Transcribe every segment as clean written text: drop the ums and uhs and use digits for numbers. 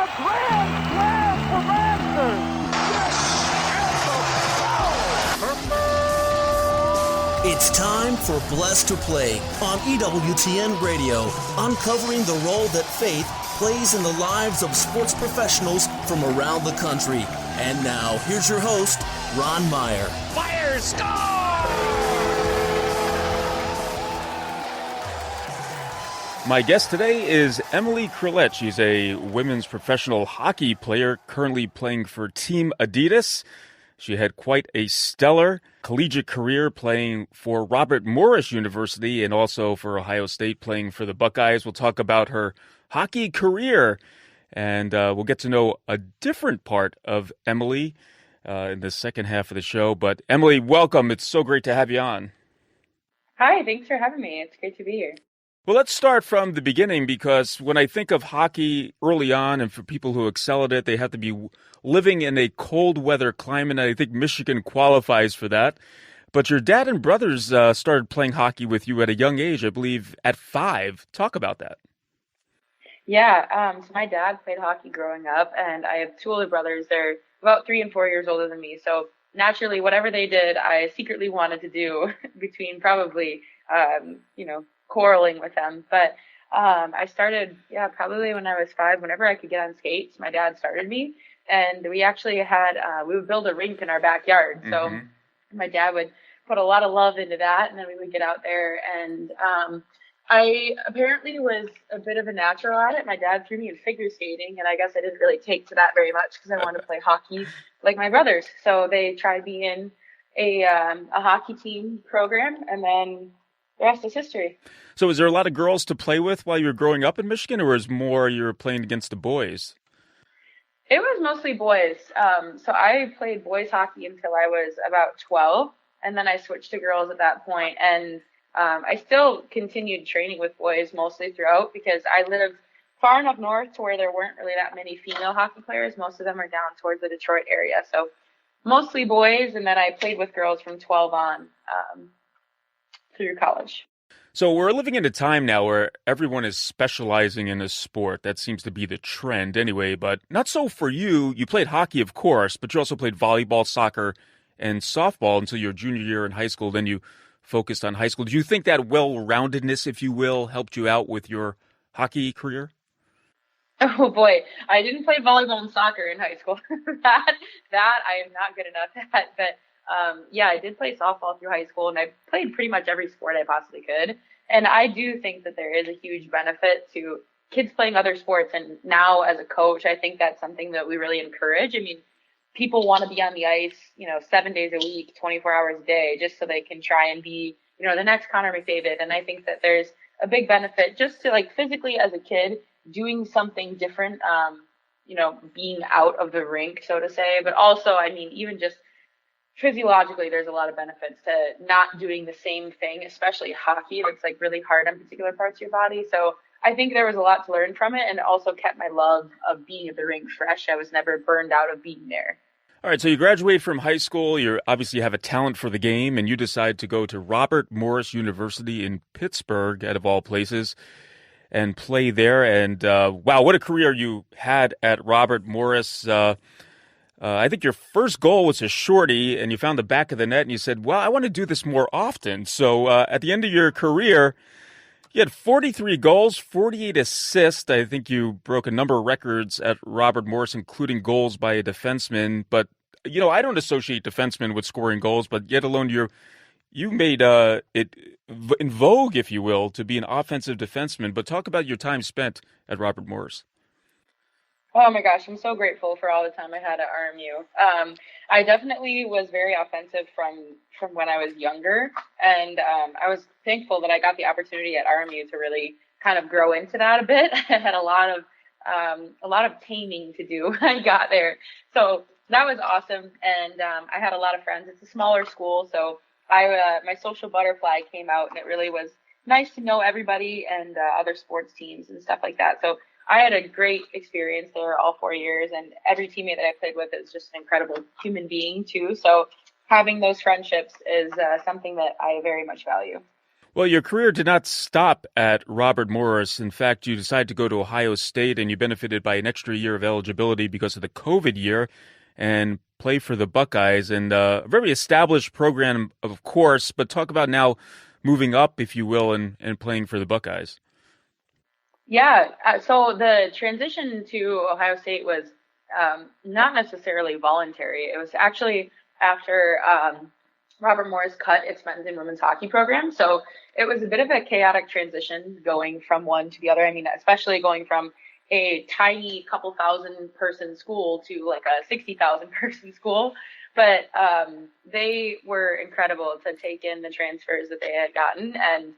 A grand slam for Masters! It's time for Blessed to Play on EWTN Radio, uncovering the role that faith plays in the lives of sports professionals from around the country. And now, here's your host, Ron Meyer. Fire, score! My guest today is Emily Curlett. She's a women's professional hockey player currently playing for Team Adidas. She had quite a stellar collegiate career playing for Robert Morris University and also for Ohio State playing for the Buckeyes. We'll talk about her hockey career and we'll get to know a different part of Emily in the second half of the show. But Emily, welcome. It's so great to have you on. Hi, thanks for having me. It's great to be here. Well, let's start from the beginning because when I think of hockey early on and for people who excel at it, they have to be living in a cold weather climate. And I think Michigan qualifies for that. But your dad and brothers started playing hockey with you at a young age, I believe at 5. Talk about that. Yeah, so my dad played hockey growing up, and I have 2 older brothers. They're about 3 and 4 years older than me. So naturally, whatever they did, I secretly wanted to do between probably, quarreling with them. But I started, probably when I was 5, whenever I could get on skates, my dad started me. And we actually had, we would build a rink in our backyard. So my dad would put a lot of love into that. And then we would get out there. And I apparently was a bit of a natural at it. My dad threw me in figure skating. And I guess I didn't really take to that very much because I wanted to play hockey like my brothers. So they tried me in a hockey team program. And then the rest is history. So was there a lot of girls to play with while you were growing up in Michigan, or was more you were playing against the boys? It was mostly boys. So I played boys hockey until I was about 12, and then I switched to girls at that point. And I still continued training with boys mostly throughout because I lived far enough north to where there weren't really that many female hockey players. Most of them are down towards the Detroit area. So mostly boys, and then I played with girls from 12 on through college. So we're living in a time now where everyone is specializing in a sport. That seems to be the trend anyway, but not so for you. You played hockey, of course, but you also played volleyball, soccer, and softball until your junior year in high school. Then you focused on high school. Do you think that well-roundedness, if you will, helped you out with your hockey career? Oh boy, I didn't play volleyball and soccer in high school. that I am not good enough at, but I did play softball through high school, and I played pretty much every sport I possibly could. And I do think that there is a huge benefit to kids playing other sports. And now as a coach, I think that's something that we really encourage. I mean, people want to be on the ice, 7 days a week, 24 hours a day, just so they can try and be, the next Connor McDavid. And I think that there's a big benefit just to physically as a kid doing something different, being out of the rink, so to say. But also, I mean, even just physiologically, there's a lot of benefits to not doing the same thing, especially hockey. That's really hard on particular parts of your body. So I think there was a lot to learn from it, and it also kept my love of being at the rink fresh. I was never burned out of being there. All right, so you graduate from high school. You obviously have a talent for the game, and you decide to go to Robert Morris University in Pittsburgh, out of all places, and play there. And wow, what a career you had at Robert Morris. I think your first goal was a shorty, and you found the back of the net, and you said, well, I want to do this more often. So at the end of your career, you had 43 goals, 48 assists. I think you broke a number of records at Robert Morris, including goals by a defenseman. But, I don't associate defensemen with scoring goals, but yet alone you made it in vogue, if you will, to be an offensive defenseman. But talk about your time spent at Robert Morris. Oh my gosh, I'm so grateful for all the time I had at RMU. I definitely was very offensive from when I was younger, and I was thankful that I got the opportunity at RMU to really kind of grow into that a bit. I had a lot of taming to do when I got there, so that was awesome. And I had a lot of friends. It's a smaller school, so my social butterfly came out, and it really was nice to know everybody and other sports teams and stuff like that. So I had a great experience there all 4 years, and every teammate that I played with is just an incredible human being too. So having those friendships is something that I very much value. Well, your career did not stop at Robert Morris. In fact, you decided to go to Ohio State and you benefited by an extra year of eligibility because of the COVID year and play for the Buckeyes, and a very established program, of course, but talk about now moving up, if you will, and playing for the Buckeyes. Yeah, so the transition to Ohio State was not necessarily voluntary. It was actually after Robert Morris cut its men's and women's hockey program. So it was a bit of a chaotic transition going from one to the other. I mean, especially going from a tiny couple thousand person school to like a 60,000 person school. But they were incredible to take in the transfers that they had gotten. And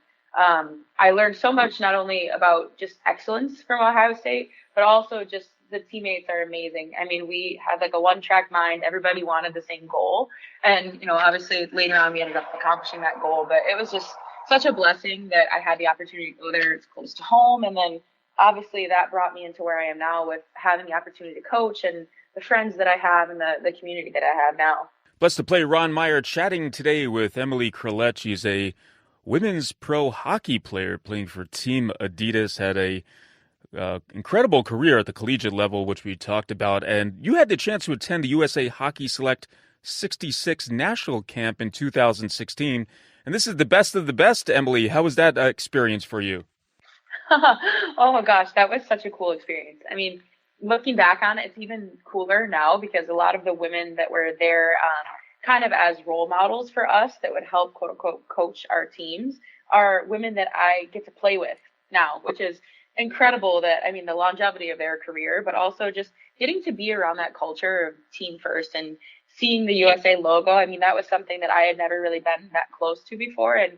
I learned so much, not only about just excellence from Ohio State, but also just the teammates are amazing. I mean, we had like a one-track mind. Everybody wanted the same goal. And, obviously later on we ended up accomplishing that goal. But it was just such a blessing that I had the opportunity to go there. It's close to home. And then obviously that brought me into where I am now with having the opportunity to coach and the friends that I have and the community that I have now. Blessed to play Ron Meyer chatting today with Emily Curlett. She's a women's pro hockey player playing for Team Adidas, had a incredible career at the collegiate level, which we talked about. And you had the chance to attend the USA Hockey Select 66 National Camp in 2016. And this is the best of the best, Emily. How was that experience for you? Oh my gosh, that was such a cool experience. I mean, looking back on it, it's even cooler now because a lot of the women that were there kind of as role models for us that would help, quote unquote, coach our teams are women that I get to play with now, which is incredible. That, I mean, the longevity of their career, but also just getting to be around that culture of team first and seeing the USA logo. I mean, that was something that I had never really been that close to before. And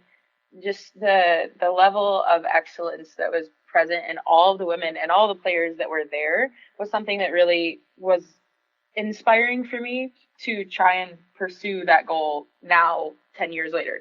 just the level of excellence that was present in all the women and all the players that were there was something that really was inspiring for me to try and pursue that goal now, 10 years later.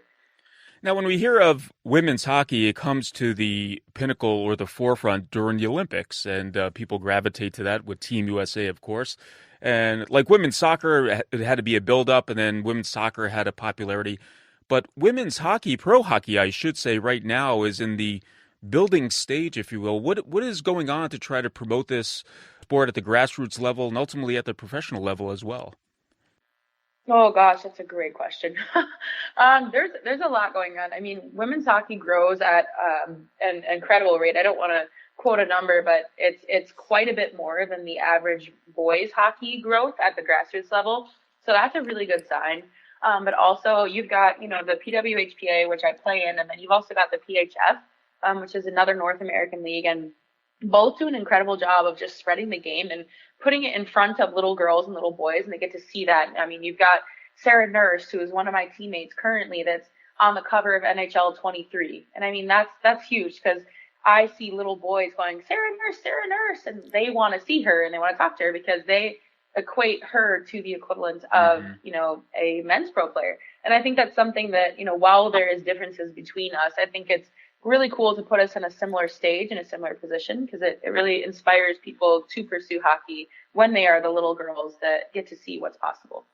Now, when we hear of women's hockey, it comes to the pinnacle or the forefront during the Olympics, and people gravitate to that with Team USA, of course. And like women's soccer, it had to be a build-up, and then women's soccer had a popularity. But women's hockey, pro hockey, I should say, right now is in the building stage, if you will. What is going on to try to promote this sport at the grassroots level and ultimately at the professional level as well? Oh gosh, that's a great question. There's a lot going on. I mean, women's hockey grows at an incredible rate. I don't want to quote a number, but it's quite a bit more than the average boys hockey growth at the grassroots level. So that's a really good sign. But also you've got, the PWHPA, which I play in, and then you've also got the PHF, which is another North American league, and both do an incredible job of just spreading the game and putting it in front of little girls and little boys, and they get to see that. I mean, you've got Sarah Nurse, who is one of my teammates currently, that's on the cover of NHL 23. And I mean, that's huge because I see little boys going, Sarah Nurse, and they want to see her and they want to talk to her because they equate her to the equivalent of, a men's pro player. And I think that's something that, while there is differences between us, I think it's really cool to put us in a similar stage, in a similar position, because it really inspires people to pursue hockey when they are the little girls that get to see what's possible.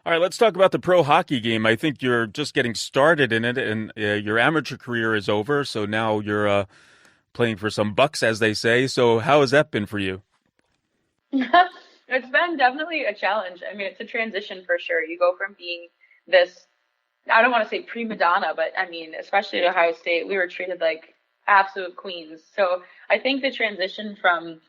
All right, let's talk about the pro hockey game. I think you're just getting started in it, and your amateur career is over, so now you're playing for some bucks, as they say. So how has that been for you? It's been definitely a challenge. I mean, it's a transition for sure. You go from being this, I don't want to say prima donna, but I mean, especially at Ohio State, we were treated like absolute queens. So I think the transition from,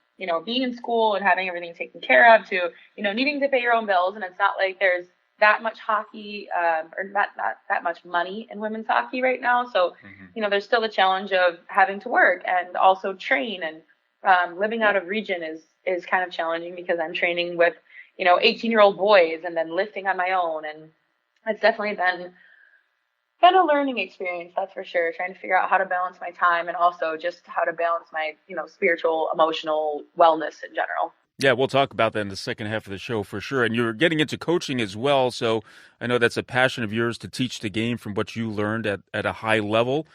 being in school and having everything taken care of to, needing to pay your own bills. And it's not like there's that much hockey or not that much money in women's hockey right now. So, there's still the challenge of having to work and also train, and living out of region is kind of challenging because I'm training with, 18-year-old boys and then lifting on my own. And it's definitely been a learning experience, that's for sure, trying to figure out how to balance my time and also just how to balance my, spiritual, emotional wellness in general. Yeah, we'll talk about that in the second half of the show for sure. And you're getting into coaching as well, so I know that's a passion of yours to teach the game from what you learned at a high level.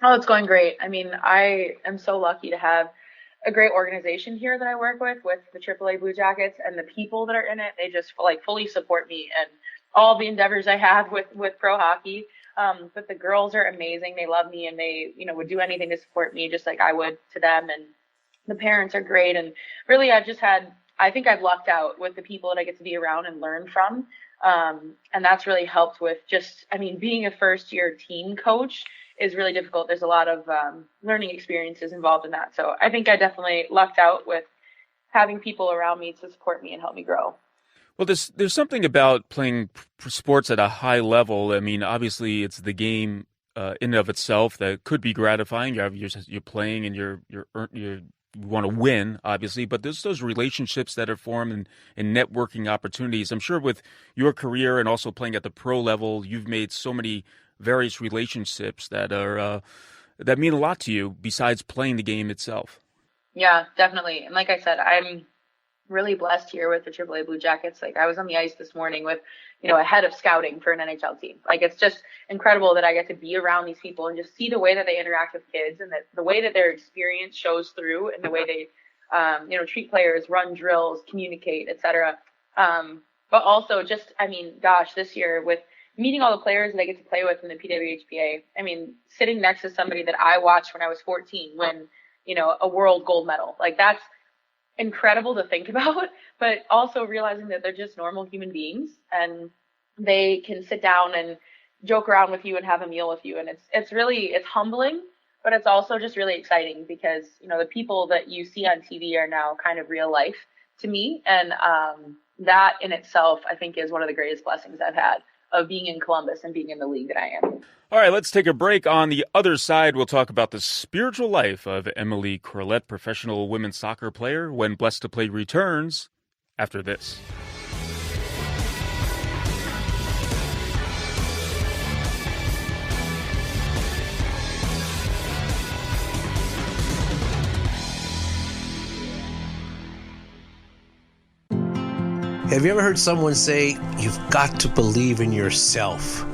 Oh, it's going great. I mean, I am so lucky to have a great organization here that I work with the AAA Blue Jackets, and the people that are in it, they just fully support me and all the endeavors I have with pro hockey. But the girls are amazing. They love me and they, would do anything to support me just like I would to them. And the parents are great. And really, I think I've lucked out with the people that I get to be around and learn from. And that's really helped with being a first year teen coach is really difficult. There's a lot of learning experiences involved in that. So I think I definitely lucked out with having people around me to support me and help me grow. Well, there's something about playing sports at a high level. I mean, obviously, it's the game in and of itself that could be gratifying. You're playing and you want to win, obviously, but there's those relationships that are formed and networking opportunities. I'm sure with your career and also playing at the pro level, you've made so many various relationships that are that mean a lot to you besides playing the game itself. Yeah, definitely. And like I said, I'm really blessed here with the AAA Blue Jackets. Like I was on the ice this morning with, a head of scouting for an NHL team. Like it's just incredible that I get to be around these people and just see the way that they interact with kids and that the way that their experience shows through and the way they, treat players, run drills, communicate, etc. But also just, this year with meeting all the players that I get to play with in the PWHPA, sitting next to somebody that I watched when I was 14 win, a world gold medal, like that's incredible to think about, but also realizing that they're just normal human beings and they can sit down and joke around with you and have a meal with you. And it's humbling, but it's also just really exciting because, the people that you see on TV are now kind of real life to me. And that in itself, I think is one of the greatest blessings I've had of being in Columbus and being in the league that I am. All right, let's take a break. On the other side, we'll talk about the spiritual life of Emily Curlett, professional women's soccer player, when Blessed to Play returns after this. Have you ever heard someone say, you've got to believe in yourself?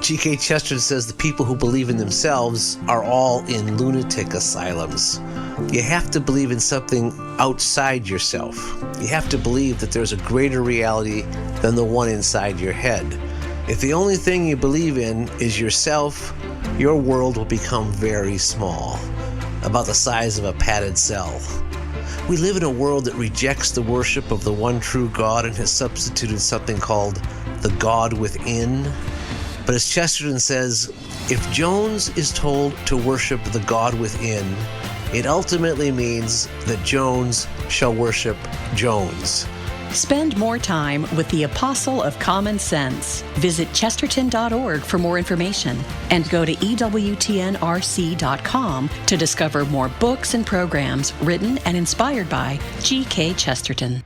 G.K. Chesterton says the people who believe in themselves are all in lunatic asylums. You have to believe in something outside yourself. You have to believe that there's a greater reality than the one inside your head. If the only thing you believe in is yourself, your world will become very small, about the size of a padded cell. We live in a world that rejects the worship of the one true God and has substituted something called the God within. But as Chesterton says, if Jones is told to worship the God within, it ultimately means that Jones shall worship Jones. Spend more time with the Apostle of Common Sense. Visit chesterton.org for more information and go to EWTNRC.com to discover more books and programs written and inspired by G.K. Chesterton.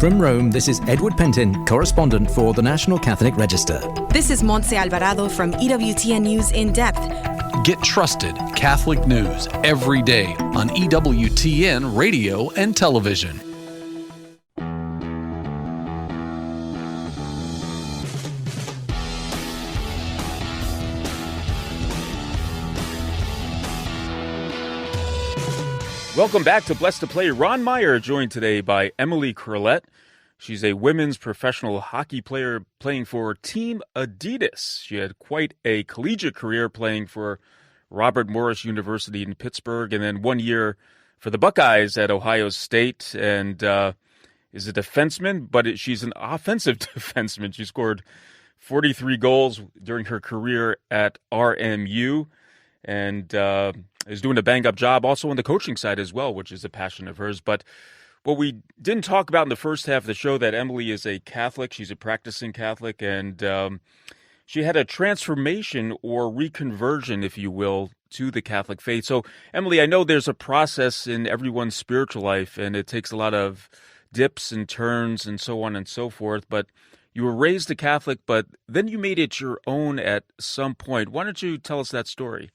From Rome, this is Edward Pentin, correspondent for the National Catholic Register. This is Montse Alvarado from EWTN News In Depth. Get trusted Catholic news every day on EWTN radio and television. Welcome back to Blessed to Play. Ron Meyer joined today by Emily Curlett. She's a women's professional hockey player playing for Team Adidas. She had quite a collegiate career playing for Robert Morris University in Pittsburgh and then 1 year for the Buckeyes at Ohio State and is a defenseman, but she's an offensive defenseman. She scored 43 goals during her career at RMU and is doing a bang-up job also on the coaching side as well, which is a passion of hers. But what we didn't talk about in the first half of the show, that Emily is a Catholic. She's a practicing Catholic, and she had a transformation or reconversion, if you will, to the Catholic faith. So, Emily, I know there's a process in everyone's spiritual life, and it takes a lot of dips and turns and so on and so forth, but you were raised a Catholic, but then you made it your own at some point. Why don't you tell us that story?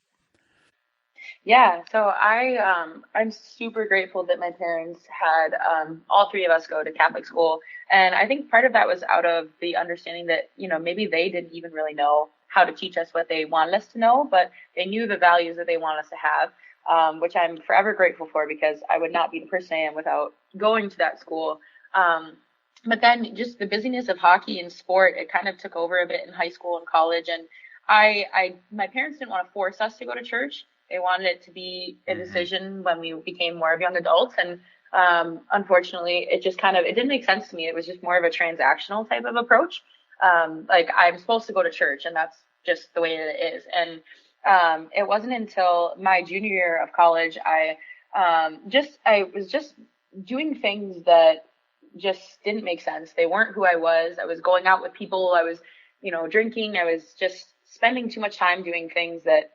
Yeah, so I'm super grateful that my parents had all three of us go to Catholic school. And I think part of that was out of the understanding that, maybe they didn't even really know how to teach us what they wanted us to know, but they knew the values that they want us to have, which I'm forever grateful for because I would not be the person I am without going to that school. But then just the busyness of hockey and sport, it kind of took over a bit in high school and college. And my parents didn't want to force us to go to church. They wanted it to be a decision when we became more of young adults. And unfortunately, it didn't make sense to me. It was just more of a transactional type of approach. Like, I'm supposed to go to church, and that's just the way that it is. And it wasn't until my junior year of college, I was just doing things that just didn't make sense. They weren't who I was. I was going out with people. I was, drinking. I was just spending too much time doing things that,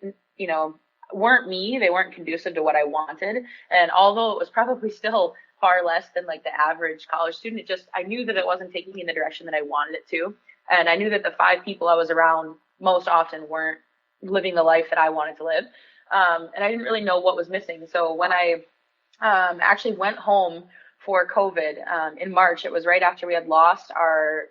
weren't me. They weren't conducive to what I wanted. And although it was probably still far less than like the average college student, I knew that it wasn't taking me in the direction that I wanted it to. And I knew that the 5 people I was around most often weren't living the life that I wanted to live. And I didn't really know what was missing. So when I actually went home for COVID in March, it was right after we had lost our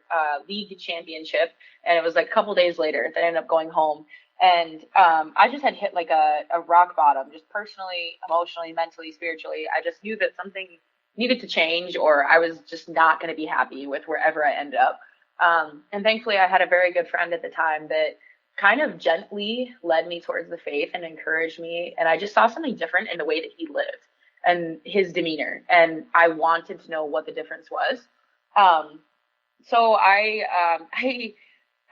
league championship. And it was like a couple days later that I ended up going home. And I just had hit like a rock bottom, just personally, emotionally, mentally, spiritually. I just knew that something needed to change, or I was just not going to be happy with wherever I ended up. And thankfully, I had a very good friend at the time that kind of gently led me towards the faith and encouraged me. And I just saw something different in the way that he lived and his demeanor. And I wanted to know what the difference was. So I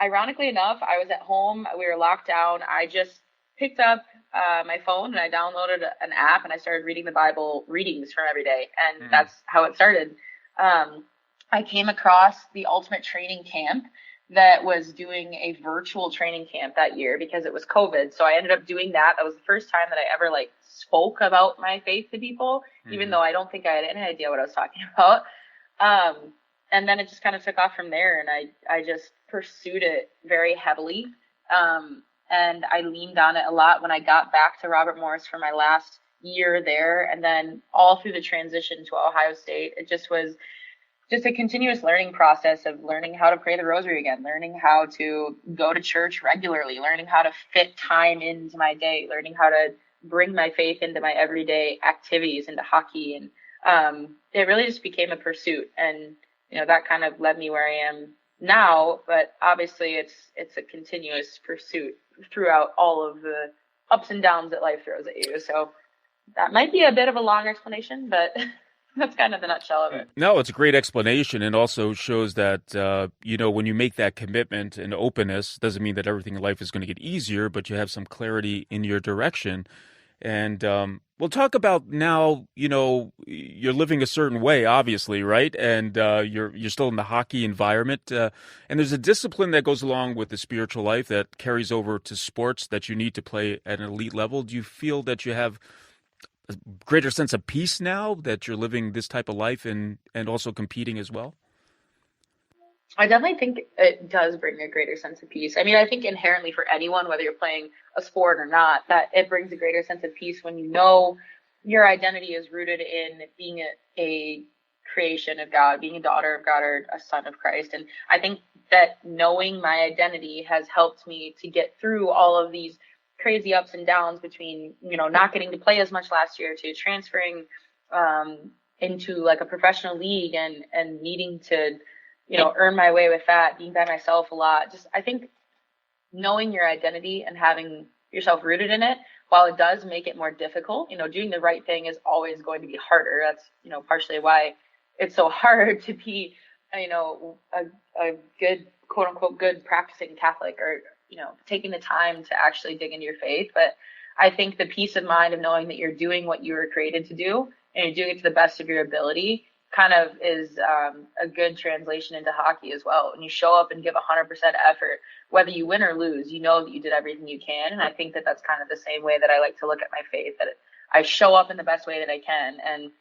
ironically enough, I was at home. We were locked down. I just picked up my phone and I downloaded an app and I started reading the Bible readings from every day. And that's how it started. I came across the Ultimate Training Camp that was doing a virtual training camp that year because it was COVID. So I ended up doing that. That was the first time that I ever spoke about my faith to people, even though I don't think I had any idea what I was talking about. And then it just kind of took off from there, and I just pursued it very heavily. And I leaned on it a lot when I got back to Robert Morris for my last year there. And then all through the transition to Ohio State, it just was just a continuous learning process of learning how to pray the rosary again, learning how to go to church regularly, learning how to fit time into my day, learning how to bring my faith into my everyday activities, into hockey. And it really just became a pursuit. And that kind of led me where I am now, but obviously it's a continuous pursuit throughout all of the ups and downs that life throws at you. So that might be a bit of a long explanation, but that's kind of the nutshell of it. No, it's a great explanation, and also shows that, when you make that commitment and openness, doesn't mean that everything in life is going to get easier, but you have some clarity in your direction. And we'll talk about now, you're living a certain way, obviously, right? And you're still in the hockey environment. And there's a discipline that goes along with the spiritual life that carries over to sports that you need to play at an elite level. Do you feel that you have a greater sense of peace now that you're living this type of life and also competing as well? I definitely think it does bring a greater sense of peace. I mean, I think inherently for anyone, whether you're playing a sport or not, that it brings a greater sense of peace when you know your identity is rooted in being a creation of God, being a daughter of God or a son of Christ. And I think that knowing my identity has helped me to get through all of these crazy ups and downs between, not getting to play as much last year to transferring into like a professional league and needing to earn my way with that, being by myself a lot. Just, I think knowing your identity and having yourself rooted in it, while it does make it more difficult, doing the right thing is always going to be harder. That's, partially why it's so hard to be, a good, quote unquote, good practicing Catholic or, taking the time to actually dig into your faith. But I think the peace of mind of knowing that you're doing what you were created to do and you're doing it to the best of your ability kind of is a good translation into hockey as well. When you show up and give 100% effort, whether you win or lose, you know that you did everything you can. And I think that that's kind of the same way that I like to look at my faith, that I show up in the best way that I can. And,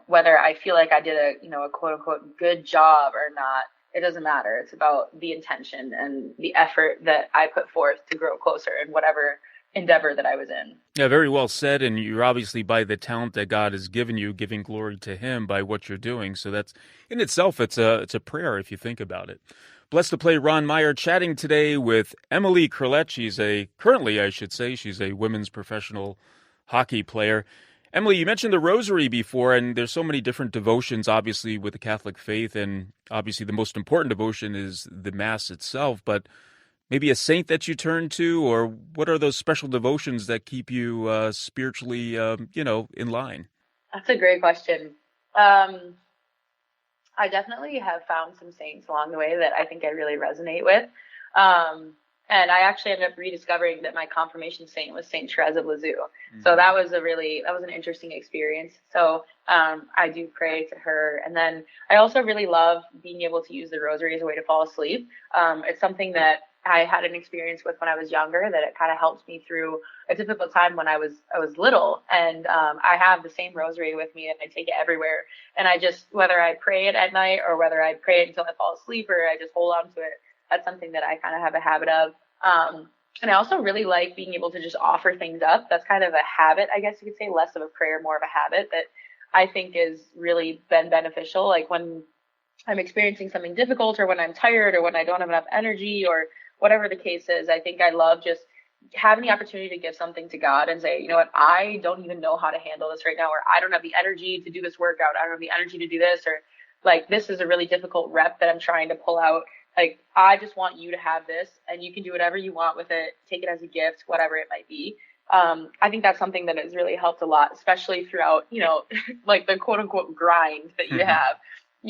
whether I feel like I did a quote unquote good job or not, it doesn't matter. It's about the intention and the effort that I put forth to grow closer in whatever endeavor that I was in. Yeah, very well said. And you're obviously, by the talent that God has given you, giving glory to Him by what you're doing. So that's in itself, it's a prayer if you think about it. Blessed to play Ron Meyer chatting today with Emily Curlett. She's she's a women's professional hockey player. Emily, you mentioned the rosary before, and there's so many different devotions, obviously, with the Catholic faith. And obviously the most important devotion is the Mass itself. But maybe a saint that you turn to, or what are those special devotions that keep you spiritually, in line? That's a great question. Um, I definitely have found some saints along the way that I think I really resonate with. And I actually ended up rediscovering that my confirmation saint was Saint Therese of Lisieux. So that was an interesting experience. So I do pray to her. And then I also really love being able to use the rosary as a way to fall asleep. It's something that I had an experience with when I was younger, that it kind of helped me through a difficult time when I was little. And I have the same rosary with me and I take it everywhere. And I just, whether I pray it at night or whether I pray it until I fall asleep or I just hold on to it, that's something that I kind of have a habit of. And I also really like being able to just offer things up. That's kind of a habit, I guess you could say, less of a prayer, more of a habit that I think has really been beneficial. Like when I'm experiencing something difficult or when I'm tired or when I don't have enough energy or whatever the case is, I think I love just having the opportunity to give something to God and say, you know what, I don't even know how to handle this right now, or I don't have the energy to do this workout. I don't have the energy to do this, or like, this is a really difficult rep that I'm trying to pull out. Like, I just want you to have this and you can do whatever you want with it. Take it as a gift, whatever it might be. I think that's something that has really helped a lot, especially throughout, like the quote unquote grind that you have,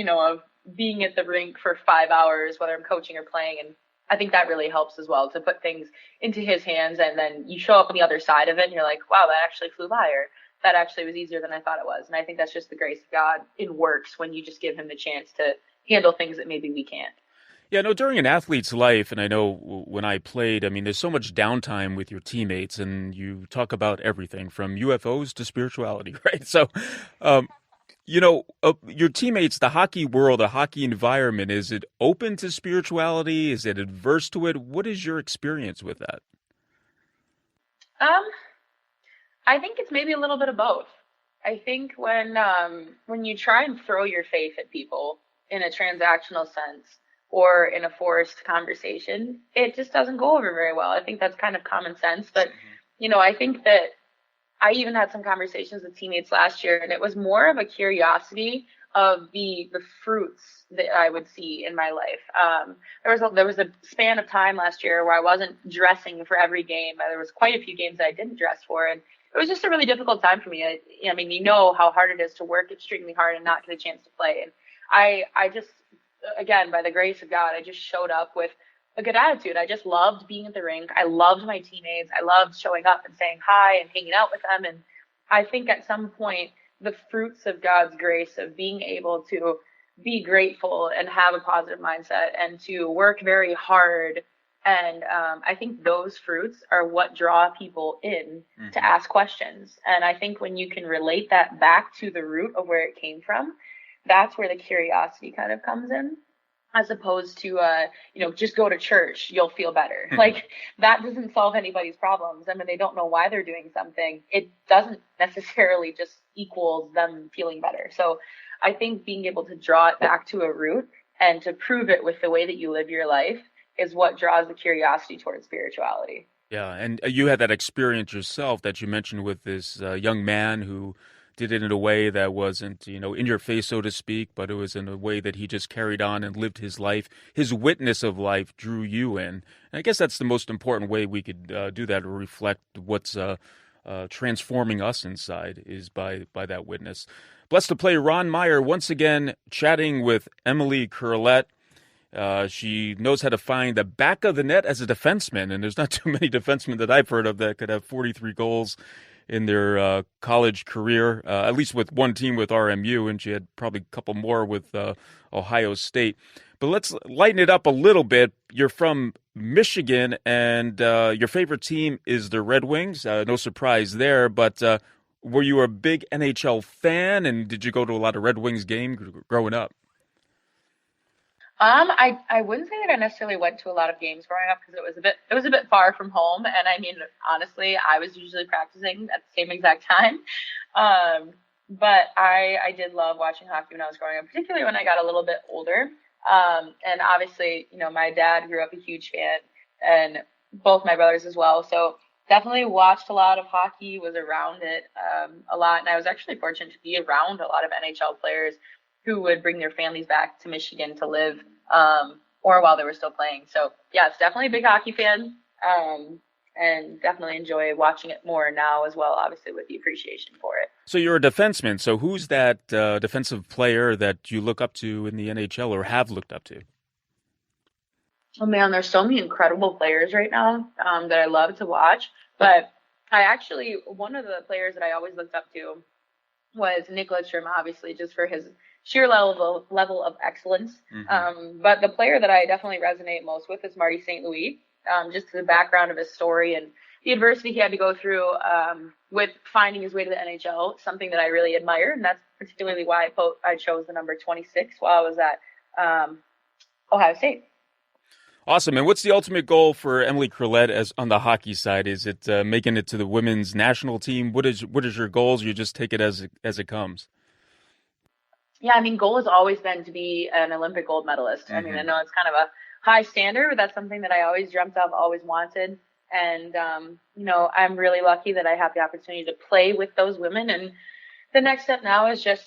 of being at the rink for 5 hours, whether I'm coaching or playing. And I think that really helps as well, to put things into his hands. And then you show up on the other side of it and you're like, wow, that actually flew by, or that actually was easier than I thought it was. And I think that's just the grace of God in works when you just give him the chance to handle things that maybe we can't. Yeah, no, during an athlete's life, and I know when I played, I mean, there's so much downtime with your teammates, and you talk about everything from UFOs to spirituality, right? So, your teammates, the hockey world, the hockey environment, is it open to spirituality? Is it adverse to it? What is your experience with that? I think it's maybe a little bit of both. I think when you try and throw your faith at people in a transactional sense or in a forced conversation, it just doesn't go over very well. I think that's kind of common sense. But, I think that I even had some conversations with teammates last year, and it was more of a curiosity of the fruits that I would see in my life. There was a span of time last year where I wasn't dressing for every game. There was quite a few games that I didn't dress for, and it was just a really difficult time for me. I mean, how hard it is to work extremely hard and not get a chance to play. And I just, again, by the grace of God, I just showed up with a good attitude. I just loved being at the rink. I loved my teammates. I loved showing up and saying hi and hanging out with them. And I think at some point, the fruits of God's grace of being able to be grateful and have a positive mindset and to work very hard. And I think those fruits are what draw people in to ask questions. And I think when you can relate that back to the root of where it came from, that's where the curiosity kind of comes in, as opposed to, just go to church, you'll feel better. Like, that doesn't solve anybody's problems. I mean, they don't know why they're doing something. It doesn't necessarily just equals them feeling better. So I think being able to draw it back to a root and to prove it with the way that you live your life is what draws the curiosity towards spirituality. Yeah, and you had that experience yourself that you mentioned with this young man who did it in a way that wasn't, in your face, so to speak, but it was in a way that he just carried on and lived his life. His witness of life drew you in. And I guess that's the most important way we could do that, or reflect what's transforming us inside, is by that witness. Blessed to play Ron Meyer once again chatting with Emily Curlett. She knows how to find the back of the net as a defenseman, and there's not too many defensemen that I've heard of that could have 43 goals in their college career, at least with one team with RMU, and she had probably a couple more with Ohio State. But let's lighten it up a little bit. You're from Michigan, and your favorite team is the Red Wings. No surprise there, but were you a big NHL fan, and did you go to a lot of Red Wings games growing up? I wouldn't say that I necessarily went to a lot of games growing up because it was a bit far from home. And I mean, honestly, I was usually practicing at the same exact time. But I did love watching hockey when I was growing up, particularly when I got a little bit older. And obviously, my dad grew up a huge fan, and both my brothers as well. So definitely watched a lot of hockey, was around it a lot. And I was actually fortunate to be around a lot of NHL players who would bring their families back to Michigan to live, or while they were still playing. So yeah, it's definitely a big hockey fan, and definitely enjoy watching it more now as well, obviously with the appreciation for it. So you're a defenseman. So who's that defensive player that you look up to in the NHL or have looked up to? Oh man, there's so many incredible players right now that I love to watch. But one of the players that I always looked up to was Nick Lidstrom, obviously, just for his sheer level of excellence. Mm-hmm. But the player that I definitely resonate most with is Marty St. Louis, just the background of his story and the adversity he had to go through with finding his way to the NHL, something that I really admire. And that's particularly why I chose the number 26 while I was at Ohio State. Awesome. And what's the ultimate goal for Emily Curlett as on the hockey side? Is it making it to the women's national team? What is your goals? You just take it as it comes? Yeah, I mean, goal has always been to be an Olympic gold medalist. Mm-hmm. I mean, I know it's kind of a high standard, but that's something that I always dreamt of, always wanted. And, I'm really lucky that I have the opportunity to play with those women. And the next step now is just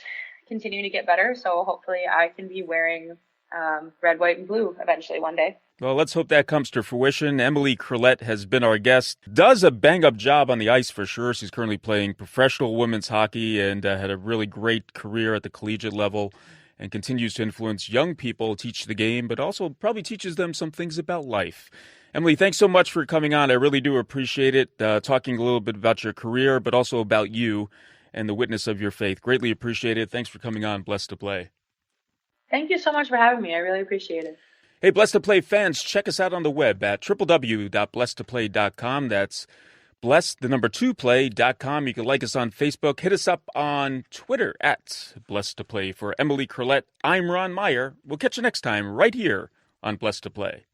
continuing to get better. So hopefully I can be wearing red, white, and blue eventually one day. Well, let's hope that comes to fruition. Emily Curlett has been our guest. Does a bang-up job on the ice for sure. She's currently playing professional women's hockey and had a really great career at the collegiate level and continues to influence young people, teach the game, but also probably teaches them some things about life. Emily, thanks so much for coming on. I really do appreciate it, talking a little bit about your career, but also about you and the witness of your faith. Greatly appreciate it. Thanks for coming on Blessed to Play. Thank you so much for having me. I really appreciate it. Hey, Blessed to Play fans, check us out on the web at www.blessedtoplay.com. That's blessed2play.com. You can like us on Facebook. Hit us up on Twitter at Blessed to Play. For Emily Curlett, I'm Ron Meyer. We'll catch you next time right here on Blessed to Play.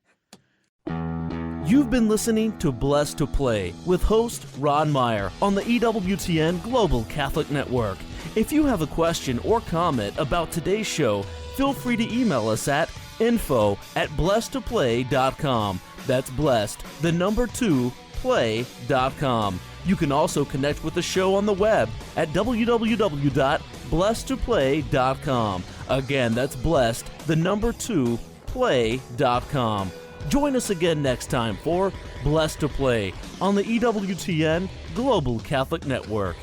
You've been listening to Blessed to Play with host Ron Meyer on the EWTN Global Catholic Network. If you have a question or comment about today's show, feel free to email us at info@blessedtoplay.com. That's blessed, the number 2, play.com. You can also connect with the show on the web at www.blessedtoplay.com. Again, that's blessed, the number 2, play.com. Join us again next time for Blessed to Play on the EWTN Global Catholic Network.